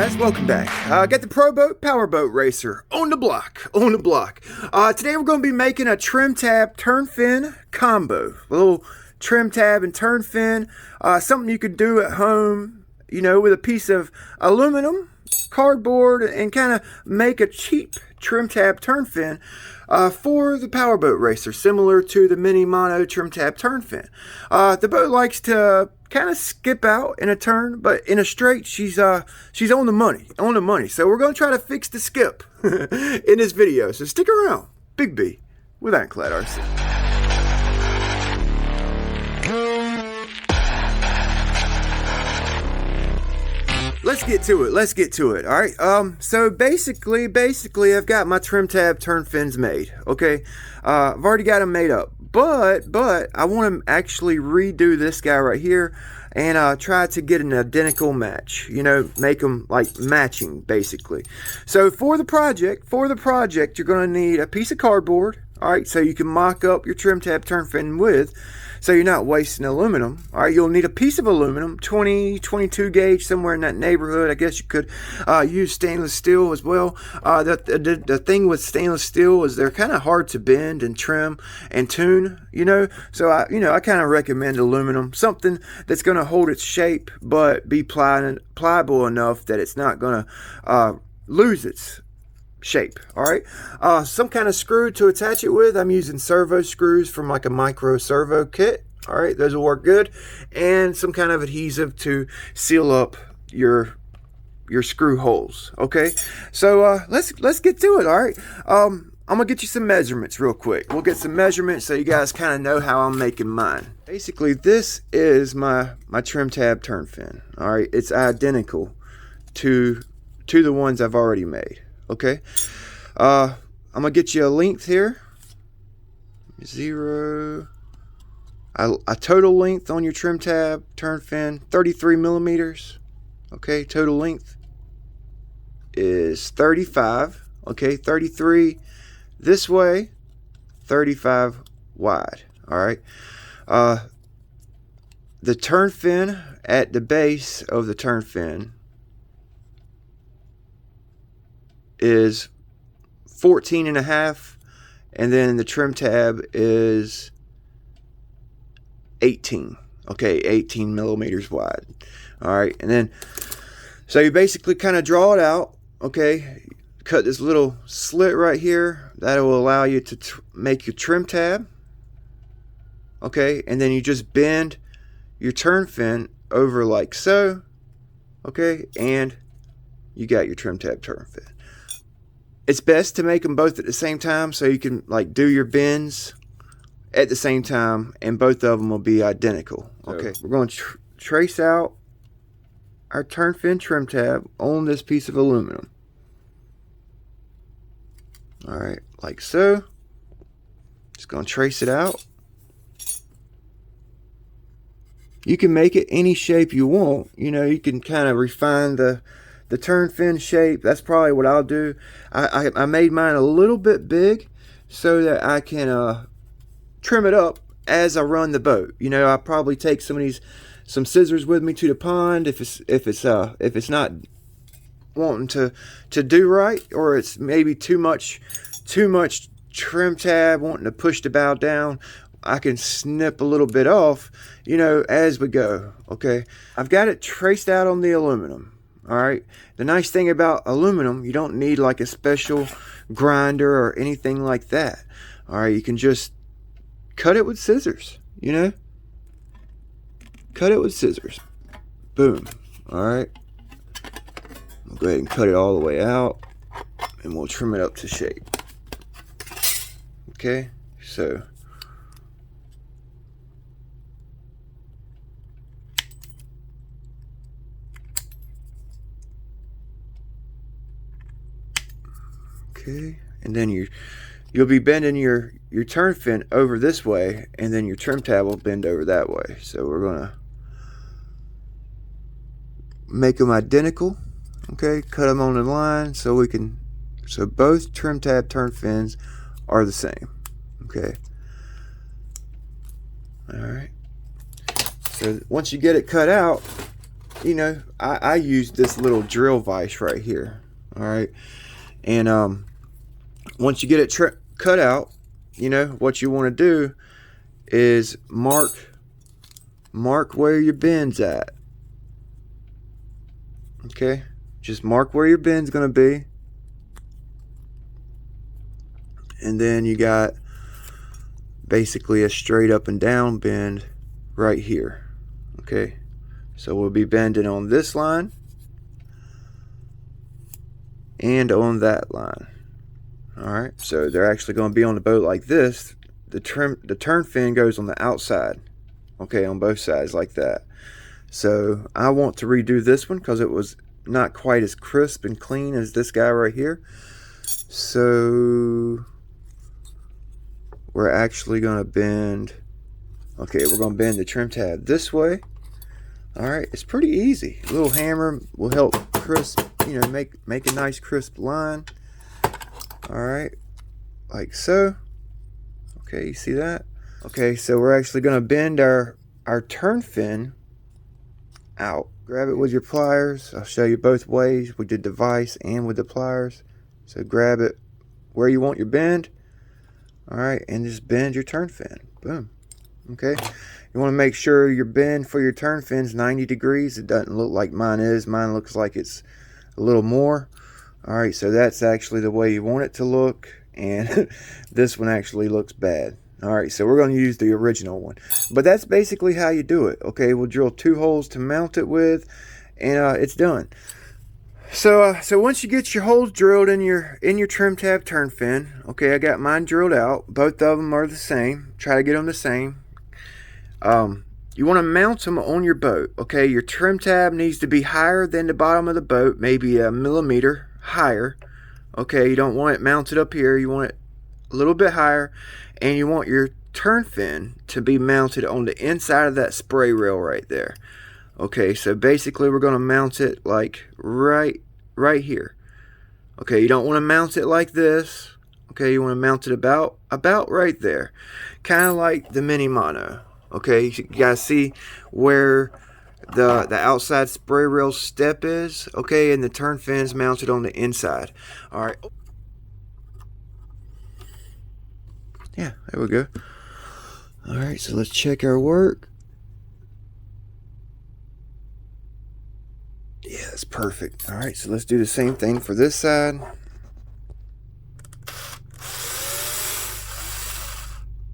guys, welcome back. Got the Proboat Powerboat Racer on the block. Today we're going to be making a trim tab turn fin combo. A little trim tab and turn fin. Something you could do at home, you know, with a piece of aluminum, cardboard, and kind of make a cheap trim tab turn fin for the Powerboat Racer, similar to the mini mono trim tab turn fin. The boat likes to kind of skip out in a turn, but in a straight, she's on the money. So we're going to try to fix the skip in this video. So stick around. Big B with Ironclad RC. Let's get to it. All right. So basically, I've got my trim tab turn fins made. Okay. I've already got them made up, but I want to actually redo this guy right here and try to get an identical match. You know, make them like matching basically. So for the project, you're going to need a piece of cardboard. All right. So you can mock up your trim tab turn fin with. So you're not wasting aluminum. All right, you'll need a piece of aluminum, 20, 22 gauge, somewhere in that neighborhood. I guess you could use stainless steel as well. The thing with stainless steel is they're kind of hard to bend and trim and tune, you know. So I kind of recommend aluminum, something that's going to hold its shape but be pliable enough that it's not going to lose its shape. All right, some kind of screw to attach it with. I'm using servo screws from like a micro servo kit. All right, those will work good, and some kind of adhesive to seal up your screw holes. Okay, so let's get to it. All right, I'm gonna get you some measurements real quick. We'll get some measurements so you guys kind of know how I'm making mine. Basically, this is my trim tab turn fin. All right, it's identical to the ones I've already made. Okay, I'm gonna get you a length here. A total length on your trim tab turn fin, 33 millimeters. Okay, total length is 35. Okay, 33 this way, 35 wide. All right, the turn fin at the base of the turn fin is 14 and a half, and then the trim tab is 18. Okay, 18 millimeters wide. All right, and then so you basically kind of draw it out. Okay, cut this little slit right here that will allow you to make your trim tab. Okay, and then you just bend your turn fin over like so. Okay, and you got your trim tab turn fin. It's best to make them both at the same time so you can like do your bends at the same time, and both of them will be identical. Okay, we're going to trace out our turn fin trim tab on this piece of aluminum. All right, like so. Just going to trace it out. You can make it any shape you want. You know, you can kind of refine the turn fin shape. That's probably what I'll do. I made mine a little bit big so that I can trim it up as I run the boat. You know, I'll probably take some scissors with me to the pond if it's not wanting to do right, or it's maybe too much trim tab wanting to push the bow down. I can snip a little bit off, you know, as we go. Okay, I've got it traced out on the aluminum. All right, the nice thing about aluminum, you don't need like a special grinder or anything like that. All right, you can just cut it with scissors, you know, cut it with scissors. Boom. All right, we'll go ahead and cut it all the way out, and we'll trim it up to shape. Okay, so okay, and then you'll be bending your turn fin over this way, and then your trim tab will bend over that way. So we're gonna make them identical. Okay, cut them on the line so both trim tab turn fins are the same. Okay, all right, so once you get it cut out, you know, I used this little drill vise right here. All right, and once you get it cut out, you know what you want to do is mark where your bend's at. Okay, just mark where your bend's gonna be, and then you got basically a straight up and down bend right here. Okay, so we'll be bending on this line and on that line. All right, so they're actually going to be on the boat like this. The turn fin goes on the outside, okay, on both sides like that. So I want to redo this one because it was not quite as crisp and clean as this guy right here. So we're actually going to bend, okay, we're going to bend the trim tab this way. All right, it's pretty easy. A little hammer will help crisp, you know, make a nice crisp line. All right, like so. Okay, you see that? Okay, so we're actually going to bend our turn fin out. Grab it with your pliers. I'll show you both ways, with the device and with the pliers. So grab it where you want your bend. All right, and just bend your turn fin. Boom. Okay, you want to make sure your bend for your turn fin's 90 degrees. It doesn't look like mine is. Mine looks like it's a little more. All right, so that's actually the way you want it to look, and this one actually looks bad. All right, so we're going to use the original one, but that's basically how you do it. Okay, we'll drill 2 holes to mount it with, and it's done. So once you get your holes drilled in your trim tab turn fin, okay, I got mine drilled out. Both of them are the same. Try to get them the same. You want to mount them on your boat. Okay, your trim tab needs to be higher than the bottom of the boat, maybe a millimeter higher. Okay, you don't want it mounted up here. You want it a little bit higher, and you want your turn fin to be mounted on the inside of that spray rail right there. Okay, so basically we're going to mount it like right here. Okay, you don't want to mount it like this. Okay, you want to mount it about right there, kind of like the mini mono. Okay, you guys see where the outside spray rail step is? Okay, and the turn fin's mounted on the inside. All right. Yeah, there we go. All right, so let's check our work. Yeah, that's perfect. All right, so let's do the same thing for this side.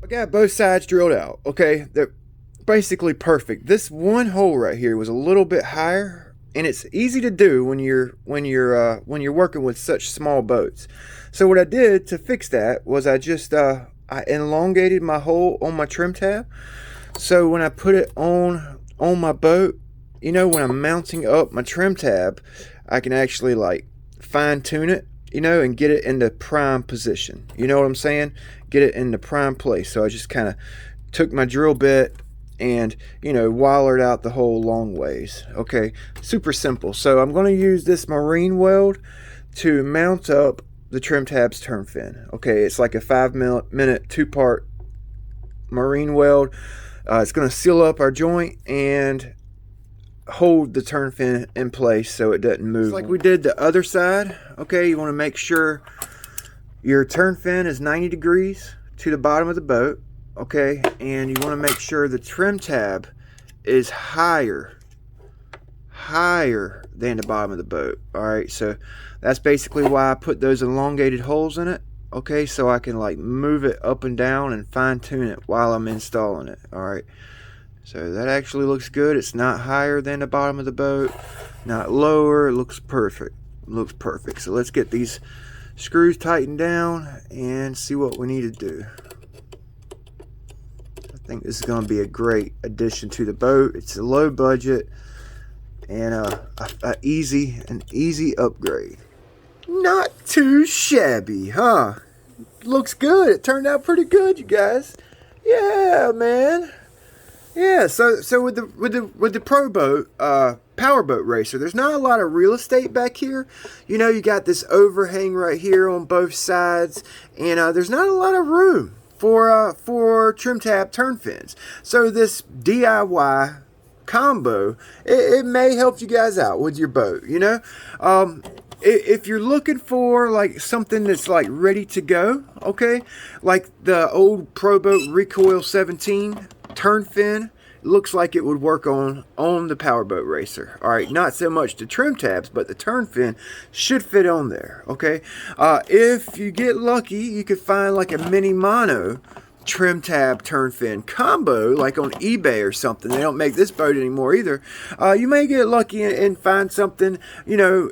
I got both sides drilled out. Okay, they're basically perfect. This one hole right here was a little bit higher, and it's easy to do when you're working with such small boats. So what I did to fix that was I just I elongated my hole on my trim tab. So when I put it on my boat, you know, when I'm mounting up my trim tab, I can actually like fine tune it, you know, and get it into prime position. You know what I'm saying? Get it in the prime place. So I just kind of took my drill bit and, you know, wired out the hole long ways. Okay, super simple. So I'm going to use this marine weld to mount up the trim tab's turn fin. Okay, it's like a 5-minute 2-part marine weld. It's going to seal up our joint and hold the turn fin in place so it doesn't move. Just like we did the other side. Okay, you want to make sure your turn fin is 90 degrees to the bottom of the boat. Okay, and you want to make sure the trim tab is higher than the bottom of the boat. All right, so that's basically why I put those elongated holes in it. Okay, so I can like move it up and down and fine tune it while I'm installing it. All right, so that actually looks good. It's not higher than the bottom of the boat, not lower. It looks perfect. It looks perfect. So let's get these screws tightened down and see what we need to do. I think this is going to be a great addition to the boat. It's a low budget and an easy upgrade. Not too shabby, huh? Looks good. It turned out pretty good, you guys. Yeah, man. Yeah. So with the Proboat powerboat racer, there's not a lot of real estate back here. You know, you got this overhang right here on both sides, and there's not a lot of room for trim tab turn fins. So this DIY combo, it may help you guys out with your boat, you know. If you're looking for like something that's like ready to go, okay, like the old Proboat Recoil 17 turn fin, looks like it would work on the Powerboat Racer. All right, not so much the trim tabs, but the turn fin should fit on there. Okay, if you get lucky, you could find like a mini mono trim tab turn fin combo, like on eBay or something. They don't make this boat anymore either. You may get lucky and find something, you know,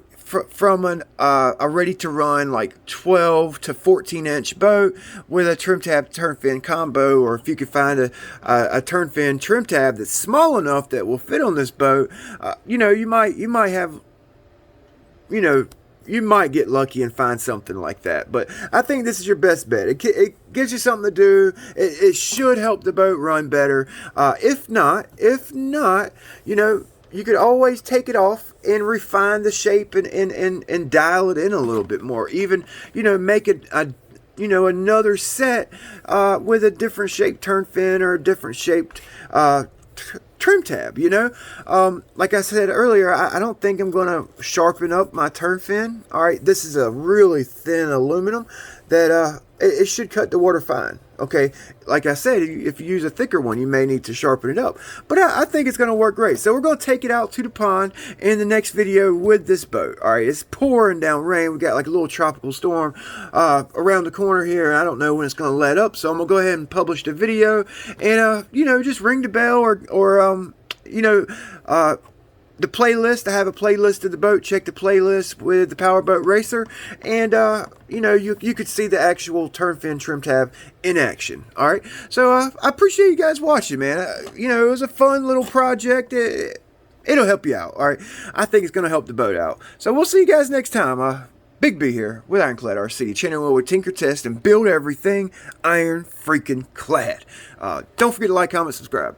from a ready to run like 12 to 14 inch boat with a trim tab turn fin combo, or if you could find a turn fin trim tab that's small enough that will fit on this boat, you know, you might have, you know, you might get lucky and find something like that. But I think this is your best bet. It gives you something to do. It should help the boat run better. If not, you know, you could always take it off and refine the shape and dial it in a little bit more. Even, you know, make it you know, another set with a different shaped turn fin or a different shaped trim tab, you know. Like I said earlier, I don't think I'm going to sharpen up my turn fin. All right, this is a really thin aluminum that it should cut the water fine. Okay, like I said, if you use a thicker one, you may need to sharpen it up. But I think it's going to work great. So we're going to take it out to the pond in the next video with this boat. All right, it's pouring down rain. We got like a little tropical storm around the corner here. I don't know when it's going to let up. So I'm going to go ahead and publish the video. And, you know, just ring the bell or you know, the playlist. I have a playlist of the boat. Check the playlist with the Powerboat Racer, and you know, you could see the actual turn fin trim tab in action. All right, so I appreciate you guys watching, man. You know, it was a fun little project. It'll help you out. All right, I think it's gonna help the boat out. So we'll see you guys next time. Big B here with Ironclad RC, channel where we tinker, test, and build everything iron freaking clad. Don't forget to like, comment, subscribe.